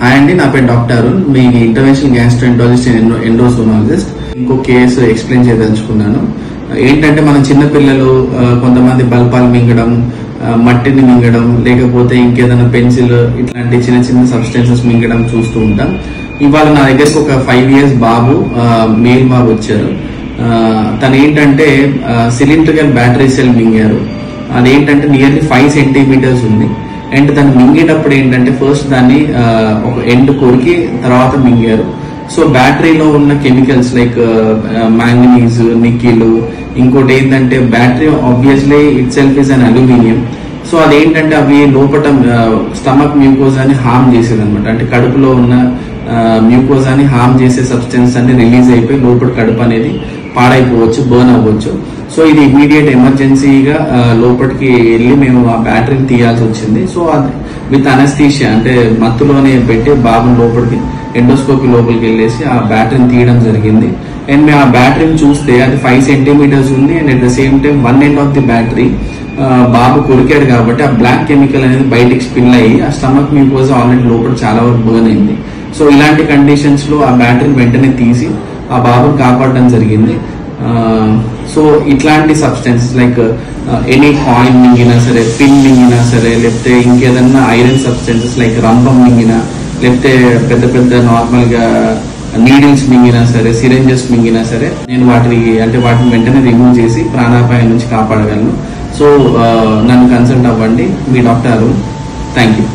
Hi అండి, నా పేరు డాక్టర్ అరుణ్, మీ ఇంటర్వెన్షనల్ గ్యాస్ట్రోఎంట్రాలజిస్ట్ అండ్ ఎండోస్కోమాలజిస్ట్. ఇంకో కేసు ఎక్స్ప్లెయిన్ చేయదలుచుకున్నాను. ఏంటంటే మన చిన్నపిల్లలు కొంతమంది బల్పాలు మింగడం, మట్టిని మింగడం, లేకపోతే ఇంకేదైనా పెన్సిల్ ఇట్లాంటి చిన్న చిన్న సబ్స్టెన్సెస్ మింగడం చూస్తూ ఉంటాం. ఇవాళ నా దగ్గరకు ఒక 5 years బాబు, మేల్ బాబు వచ్చారు. తను ఏంటంటే సిలిండ్రికల్ బ్యాటరీ సెల్ మింగారు. అదేంటంటే నియర్లీ 5 centimeters ఉంది. అండ్ దాన్ని మింగేటప్పుడు ఏంటంటే ఫస్ట్ దాన్ని ఒక ఎండ్ కొరికి తర్వాత మింగారు. సో బ్యాటరీలో ఉన్న కెమికల్స్ లైక్ మ్యాంగనీస్, నికిల్, ఇంకోటి ఏంటంటే battery obviously it self is an aluminium. So అదేంటంటే అవి లోపల స్టమక్ మ్యూకోజాని హార్మ్ చేసేది అనమాట. అంటే కడుపులో ఉన్న మ్యూకోజాని హార్మ్ చేసే సబ్స్టెన్స్ అన్ని రిలీజ్ అయిపోయి లోపల కడుపు అనేది పాడైపోవచ్చు, బర్న్ అవ్వచ్చు. సో ఇది ఇమీడియట్ ఎమర్జెన్సీగా లోపలికి వెళ్ళి మేము ఆ బ్యాటరీని తీయాల్సి వచ్చింది. సో విత్ అనస్థీషియా అంటే మత్తులోనే పెట్టి బాబుని లోపలికి ఎండోస్కోపీ లోపలికి వెళ్ళేసి ఆ బ్యాటరీని తీయడం జరిగింది. అండ్ మేము ఆ బ్యాటరీని చూస్తే అది 5 centimeters ఉంది. And at the same time one end of the battery బాబు కొరికాడు కాబట్టి ఆ బ్లాక్ కెమికల్ అనేది బయటికి స్పిల్ అయ్యి ఆ స్టమక్ మ్యూకోజా ఆల్రెడీ లోపల చాలా వరకు బర్న్ అయింది. సో ఇలాంటి కండిషన్స్ లో ఆ బ్యాటరీని వెంటనే తీసి ఆ బాబుని కాపాడడం జరిగింది. సో ఇట్లాంటి సబ్స్టెన్సెస్ లైక్ ఎనీ కాయిన్ మింగినా సరే, పిన్ మింగినా సరే, లేకపోతే ఇంకేదన్నా ఐరన్ సబ్స్టెన్సెస్ లైక్ రంపం మింగినా, లేకపోతే పెద్ద పెద్ద నార్మల్ గా నీడిల్స్ మింగినా సరే, సిరెంజెస్ మింగినా సరే నేను వాటిని వెంటనే రిమూవ్ చేసి ప్రాణాపాయం నుంచి కాపాడగలను. సో నన్ను కన్సల్ట్ అవ్వండి. మీ డాక్టర్ అరుణ్. Thank you.